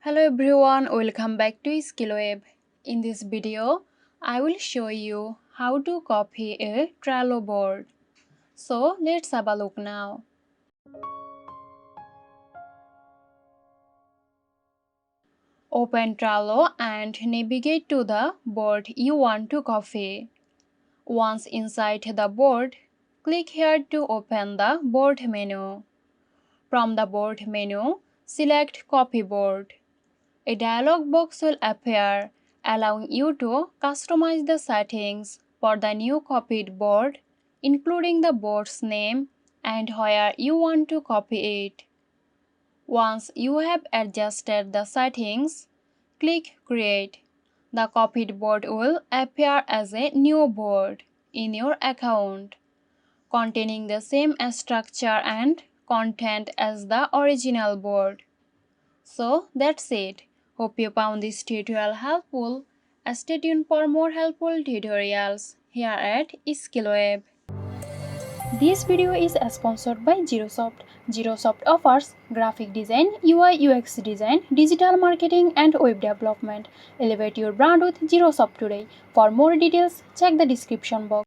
Hello everyone, welcome back to SkillWeb. In this video, I will show you how to copy a Trello board. So let's have a look now. Open Trello and navigate to the board you want to copy. Once inside the board, click here to open the board menu. From the board menu, select Copy Board. A dialog box will appear, allowing you to customize the settings for the new copied board, including the board's name and where you want to copy it. Once you have adjusted the settings, click Create. The copied board will appear as a new board in your account, containing the same structure and content as the original board. So that's it. Hope you found this tutorial helpful. Stay tuned for more helpful tutorials here at SkillWeb. This video is sponsored by Girosoft. Girosoft offers graphic design, UI UX design, digital marketing and web development. Elevate your brand with Girosoft today. For more details, check the description box.